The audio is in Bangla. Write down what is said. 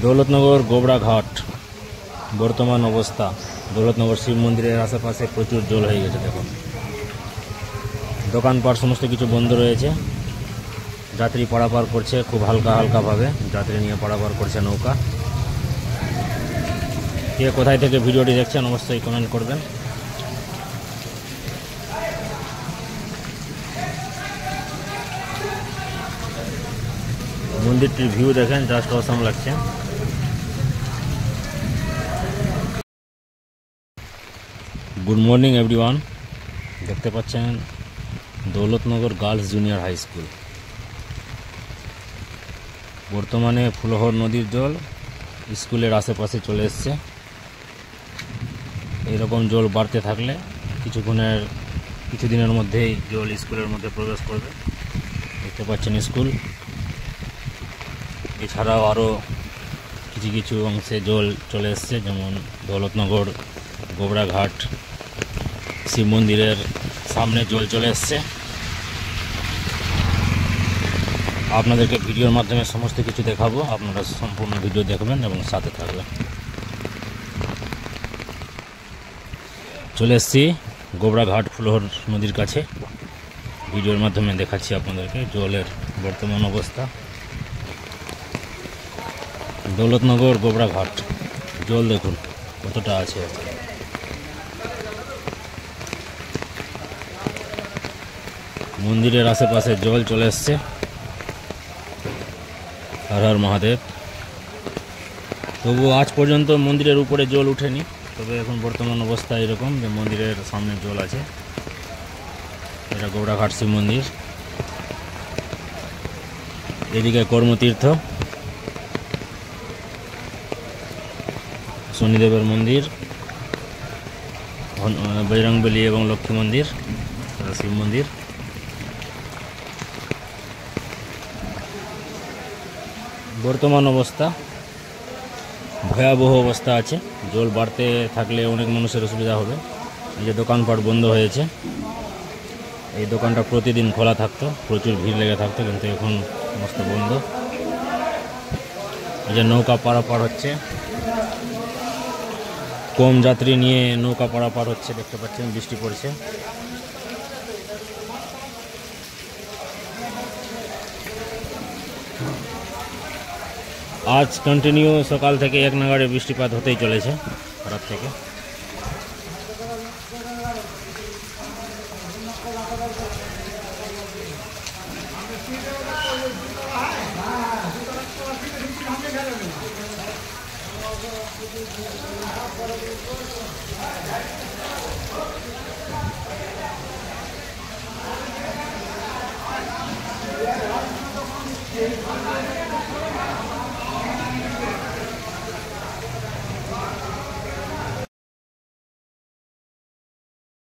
দৌলতনগর গোবরা ঘাট বর্তমান অবস্থা। দৌলতনগর শিব মন্দিরের আশেপাশে প্রচুর জল হয়ে গেছে। দেখুন, দোকানপাট সমস্ত কিছু বন্ধ রয়েছে। যাত্রী পারাপার করছে খুব হালকাভাবে, যাত্রী নিয়ে পারাপার করছে নৌকা। কে কোথায় থেকে ভিডিওটি দেখছেন অবশ্যই কমেন্ট করবেন। মন্দিরটির ভিউ দেখেন, জাস্ট অসাম লাগছে। Good morning everyone. দেখতে পাচ্ছেন দৌলতনগর গার্লস জুনিয়র হাই স্কুল। বর্তমানে ফুলহর নদীর জল স্কুলের আশেপাশে চলে এসছে। এরকম জল বাড়তে থাকলে কিছুদিনের মধ্যেই জল স্কুলের মধ্যে প্রবেশ করবে। দেখতে পাচ্ছেন স্কুল, এছাড়াও আরও কিছু অংশে জল চলে এসছে, যেমন দৌলতনগর গোবরা ঘাট শিব মন্দিরের সামনে জল চলে এসছে। আপনাদেরকে ভিডিওর মাধ্যমে সমস্ত কিছু দেখাবো, আপনারা সম্পূর্ণ ভিডিও দেখবেন এবং সাথে থাকবেন। চলে এসছি গোবরা ঘাট ফুলহর নদীর কাছে। ভিডিওর মাধ্যমে দেখাচ্ছি আপনাদেরকে জলের বর্তমান অবস্থা। দৌলতনগর গোবরা ঘাট, জল দেখুন কতটা আছে। মন্দিরের আশেপাশে জল চলে এসছে। হর হর মহাদেব। তবু আজ পর্যন্ত মন্দিরের উপরে জল উঠেনি, তবে এখন বর্তমান অবস্থা এরকম যে মন্দিরের সামনে জল আছে। এটা গোবরাঘাট শিব মন্দির, এদিকে কর্মতীর্থ, শনিদেবের মন্দির, বজরংবলী এবং লক্ষ্মী মন্দির, শিব মন্দির। বর্তমান অবস্থা ভয়াবহ অবস্থা আছে। জল বাড়তে থাকলে অনেক মানুষের অসুবিধা হবে। এই যে দোকানপাট বন্ধ হয়েছে, এই দোকানটা প্রতিদিন খোলা থাকতো, প্রচুর ভিড় লেগে থাকতো, কিন্তু এখন সমস্ত বন্ধ। এই যে নৌকা পারাপার হচ্ছে, কম যাত্রী নিয়ে নৌকা পারাপার হচ্ছে। দেখতে পাচ্ছেন বৃষ্টি পড়ছে। আজ কন্টিনিউ সকাল থেকে এক নাগাড়ে বৃষ্টিপাত হতেই চলেছে রাত থেকে।